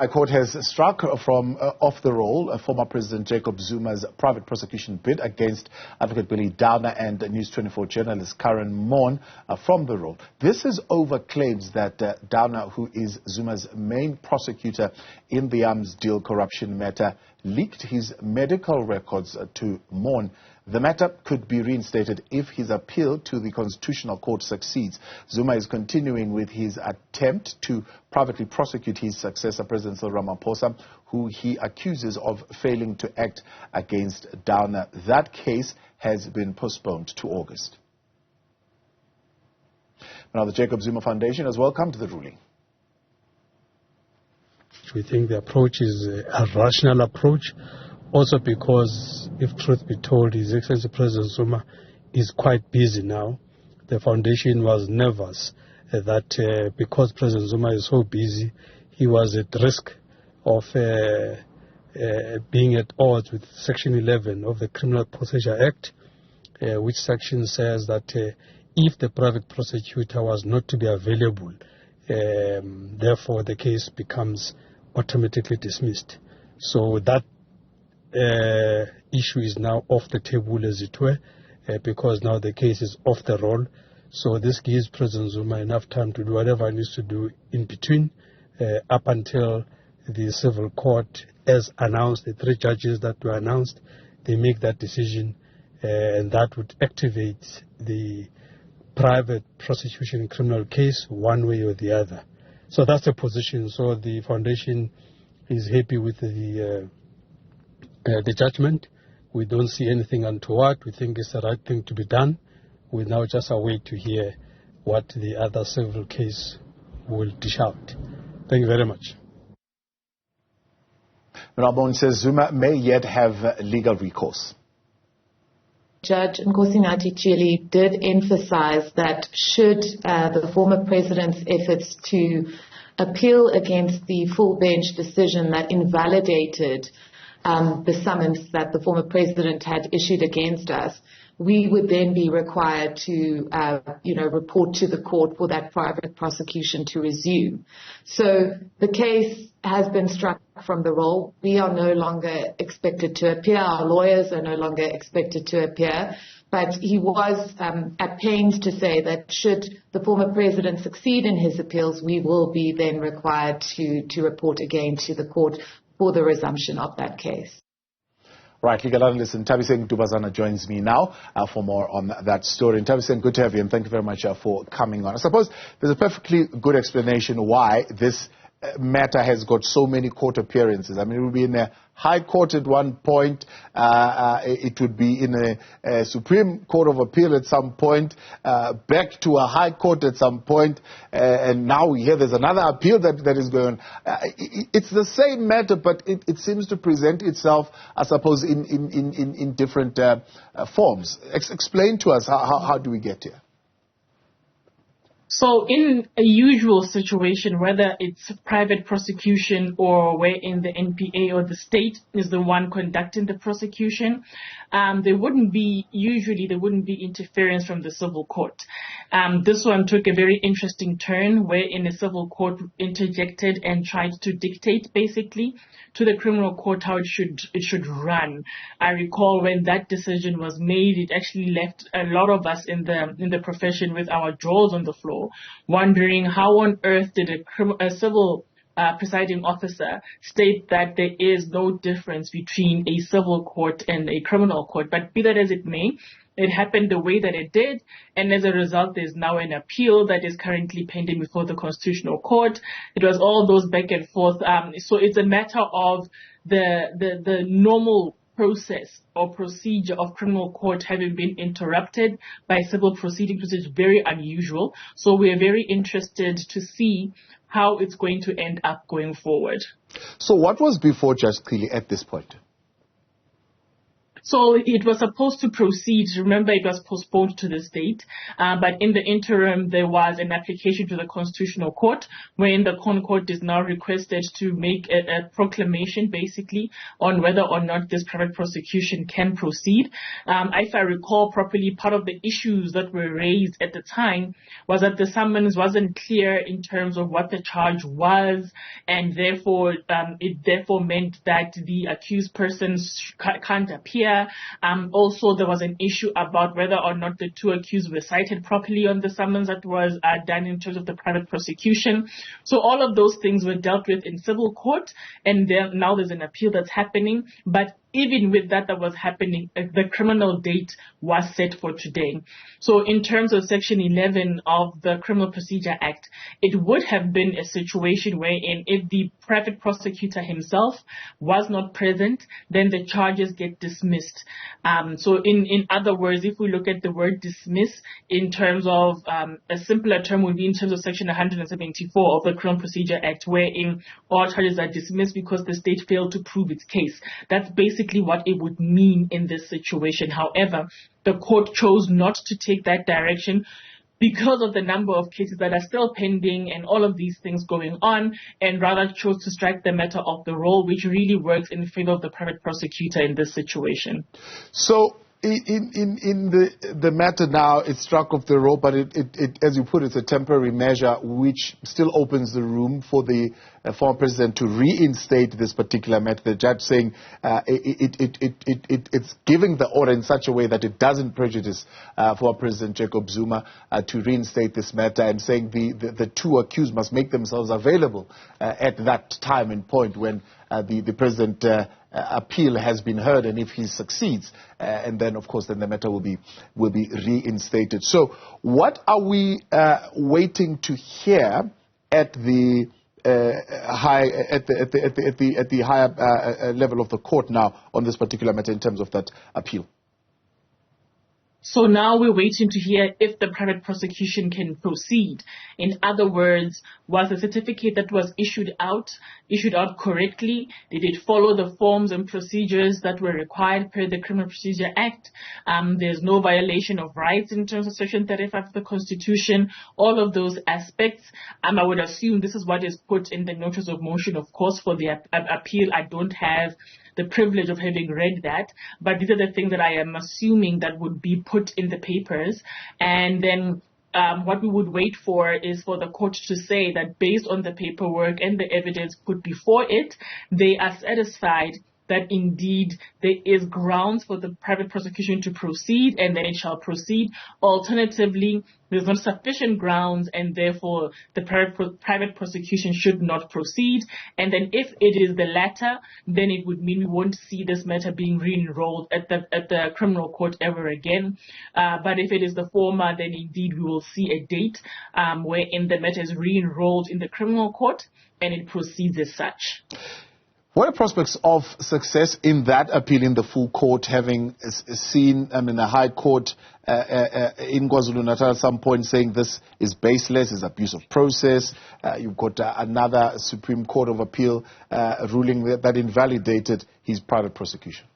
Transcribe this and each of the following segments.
High Court has struck from off the roll former President Jacob Zuma's private prosecution bid against Advocate Billy Downer and News 24 journalist Karyn Maughan from the roll. This is over claims that Downer, who is Zuma's main prosecutor in the arms deal corruption matter, leaked his medical records to Maughan. The matter could be reinstated if his appeal to the Constitutional Court succeeds. Zuma is continuing with his attempt to privately prosecute his successor, President Cyril Ramaphosa, who he accuses of failing to act against Downer. That case has been postponed to August. Now, the Jacob Zuma Foundation has welcomed the ruling. We think the approach is a rational approach. Also because, if truth be told, His Excellency President Zuma is quite busy now. The foundation was nervous that because President Zuma is so busy, he was at risk of being at odds with Section 11 of the Criminal Procedure Act, which section says that if the private prosecutor was not to be available, therefore the case becomes automatically dismissed. So that issue is now off the table, as it were, because now the case is off the roll. So this gives President Zuma enough time to do whatever he needs to do in between, up until the civil court, as announced, the 3 judges that were announced, they make that decision, and that would activate the private prosecution criminal case one way or the other. So that's the position. So the foundation is happy with the judgment. We don't see anything untoward. We think it's the right thing to be done. We now just await to hear what the other civil case will dish out. Thank you very much. Maughan says Zuma may yet have legal recourse. Judge Nkosinathi Chili did emphasize that should the former president's efforts to appeal against the full bench decision that invalidated the summons that the former president had issued against us, we would then be required to, report to the court for that private prosecution to resume. So the case has been struck from the roll. We are no longer expected to appear. Our lawyers are no longer expected to appear. But he was at pains to say that should the former president succeed in his appeals, we will be then required to report again to the court for the resumption of that case. Right, legal analyst Nthabiseng Dubazana joins me now for more on that story. Nthabiseng, good to have you, and thank you very much for coming on. I suppose there's a perfectly good explanation why this matter has got so many court appearances. I mean, it will be in a High Court at one point, it would be in a Supreme Court of Appeal at some point, back to a High Court at some point, and now we hear there's another appeal that is going on. It's the same matter, but it seems to present itself, I suppose, in different forms. Explain to us, how do we get here? So in a usual situation, whether it's private prosecution or wherein the NPA or the state is the one conducting the prosecution, there wouldn't be interference from the civil court. This one took a very interesting turn wherein a civil court interjected and tried to dictate basically to the criminal court how it should run. I recall when that decision was made, it actually left a lot of us in the profession with our jaws on the floor, wondering how on earth did a civil presiding officer state that there is no difference between a civil court and a criminal court. But be that as it may, it happened the way that it did, and as a result, there's now an appeal that is currently pending before the Constitutional Court. It was all those back and forth. So it's a matter of the normal process or procedure of criminal court having been interrupted by civil proceedings, which is very unusual. So we are very interested to see how it's going to end up going forward. So what was before Judge Cleary at this point? So it was supposed to proceed. Remember, it was postponed to this date. But in the interim, there was an application to the Constitutional Court, wherein the Court is now requested to make a proclamation, basically, on whether or not this private prosecution can proceed. If I recall properly, part of the issues that were raised at the time was that the summons wasn't clear in terms of what the charge was, and therefore it therefore meant that the accused persons can't appear. Also, there was an issue about whether or not the two accused were cited properly on the summons that was done in terms of the private prosecution. So all of those things were dealt with in civil court, and now there's an appeal that's happening. But even with that was happening, the criminal date was set for today. So in terms of Section 11 of the Criminal Procedure Act, it would have been a situation wherein if the private prosecutor himself was not present, then the charges get dismissed. So in other words, if we look at the word dismiss in terms of a simpler term would be in terms of Section 174 of the Criminal Procedure Act, wherein all charges are dismissed because the state failed to prove its case. That's basically what it would mean in this situation. However, the court chose not to take that direction because of the number of cases that are still pending and all of these things going on, and rather chose to strike the matter off the roll, which really works in favor of the private prosecutor in this situation. So in the matter now, it's struck off the roll, but it as you put, it's a temporary measure which still opens the room for the former president to reinstate this particular matter. The judge saying it's giving the order in such a way that it doesn't prejudice former President Jacob Zuma to reinstate this matter, and saying the two accused must make themselves available at that time and point when the president appeal has been heard, and if he succeeds, and then of course then the matter will be reinstated. So what are we waiting to hear at the higher level of the court now on this particular matter in terms of that appeal? So now we're waiting to hear if the private prosecution can proceed. In other words, was the certificate that was issued out correctly? Did it follow the forms and procedures that were required per the Criminal Procedure Act? There's no violation of rights in terms of Section 35 of the Constitution. All of those aspects, I would assume this is what is put in the notice of motion, of course, for the appeal. I don't have the privilege of having read that, but these are the things that I am assuming that would be put in the papers. And then what we would wait for is for the court to say that based on the paperwork and the evidence put before it, they are satisfied that indeed there is grounds for the private prosecution to proceed, and then it shall proceed. Alternatively, there's not sufficient grounds, and therefore the private prosecution should not proceed. And then if it is the latter, then it would mean we won't see this matter being re-enrolled at the criminal court ever again. But if it is the former, then indeed we will see a date wherein the matter is re-enrolled in the criminal court, and it proceeds as such. What are prospects of success in that appeal in the full court, having seen the High Court in KwaZulu-Natal at some point saying this is baseless, is abuse of process? You've got another Supreme Court of Appeal ruling that invalidated his private prosecution.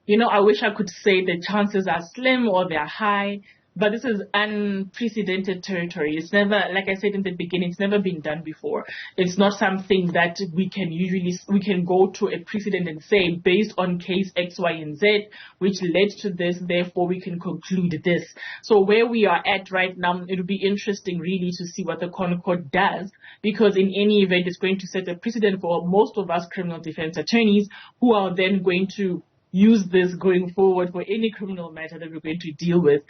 I wish I could say the chances are slim or they're high. But this is unprecedented territory. It's never, like I said in the beginning, it's never been done before. It's not something that we can go to a precedent and say, based on case X, Y, and Z, which led to this, therefore we can conclude this. So where we are at right now, it'll be interesting really to see what the court does, because in any event, it's going to set a precedent for most of us criminal defense attorneys who are then going to use this going forward for any criminal matter that we're going to deal with,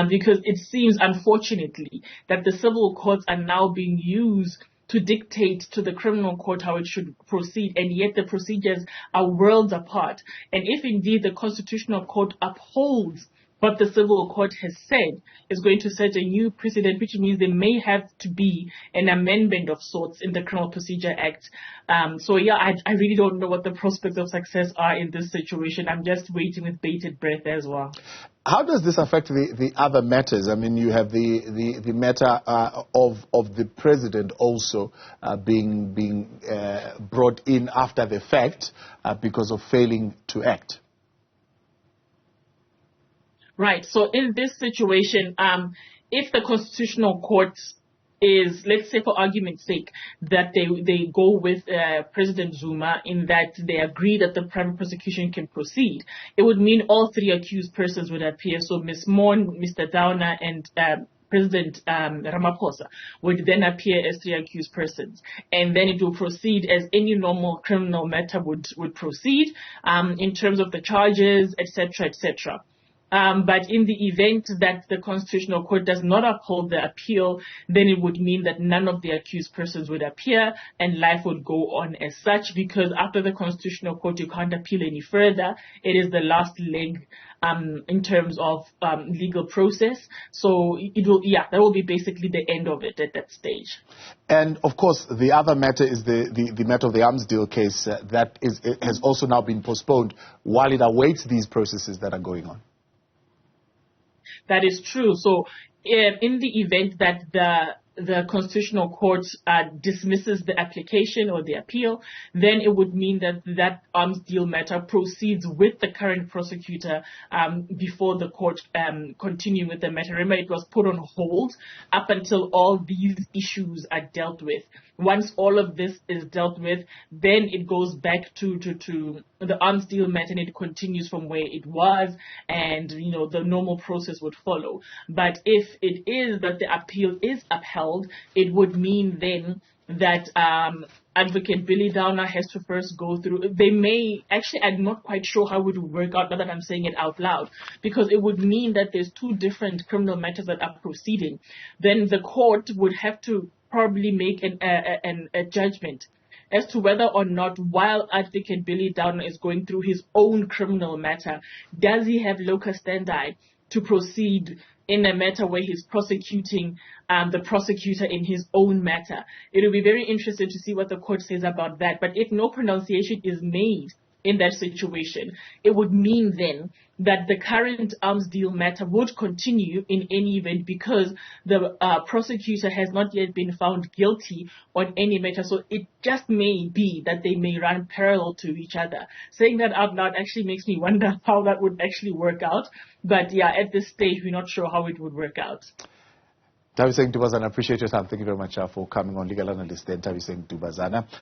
because it seems, unfortunately, that the civil courts are now being used to dictate to the criminal court how it should proceed, and yet the procedures are worlds apart. And if indeed the Constitutional Court upholds what the civil court has said is going to set a new precedent, which means there may have to be an amendment of sorts in the Criminal Procedure Act. So yeah, I really don't know what the prospects of success are in this situation. I'm just waiting with bated breath as well. How does this affect the other matters? I mean, you have the matter of the president also being brought in after the fact because of failing to act. Right. So in this situation, if the Constitutional Court is, let's say for argument's sake, that they go with President Zuma in that they agree that the private prosecution can proceed, it would mean all three accused persons would appear. So Ms. Maughan, Mr. Downer, and President Ramaphosa would then appear as three accused persons. And then it will proceed as any normal criminal matter would proceed in terms of the charges, etc., etc. But in the event that the Constitutional Court does not uphold the appeal, then it would mean that none of the accused persons would appear and life would go on as such, because after the Constitutional Court, you can't appeal any further. It is the last leg in terms of legal process. So it will, yeah, that will be basically the end of it at that stage. And of course, the other matter is the matter of the arms deal case that has also now been postponed while it awaits these processes that are going on. That is true. So in the event that the Constitutional Court dismisses the application or the appeal, then it would mean that that arms deal matter proceeds with the current prosecutor before the court continue with the matter. Remember, it was put on hold up until all these issues are dealt with. Once all of this is dealt with, then it goes back to the arms deal matter and it continues from where it was, and you know the normal process would follow. But if it is that the appeal is upheld, it would mean then that Advocate Billy Downer has to first go through. They may, actually, I'm not quite sure how it would work out now that I'm saying it out loud, because it would mean that there's two different criminal matters that are proceeding. Then the court would have to probably make a judgment as to whether or not, while Advocate Billy Downer is going through his own criminal matter, does he have locus standi to proceed in a matter where he's prosecuting the prosecutor in his own matter. It will be very interesting to see what the court says about that. But if no pronunciation is made in that situation, it would mean then that the current arms deal matter would continue in any event, because the prosecutor has not yet been found guilty on any matter. So it just may be that they may run parallel to each other. Saying that out loud actually makes me wonder how that would actually work out. But yeah, at this stage, we're not sure how it would work out. Nthabiseng Dubazana, I appreciate your time. Thank you very much for coming on. Legal analyst Nthabiseng Dubazana.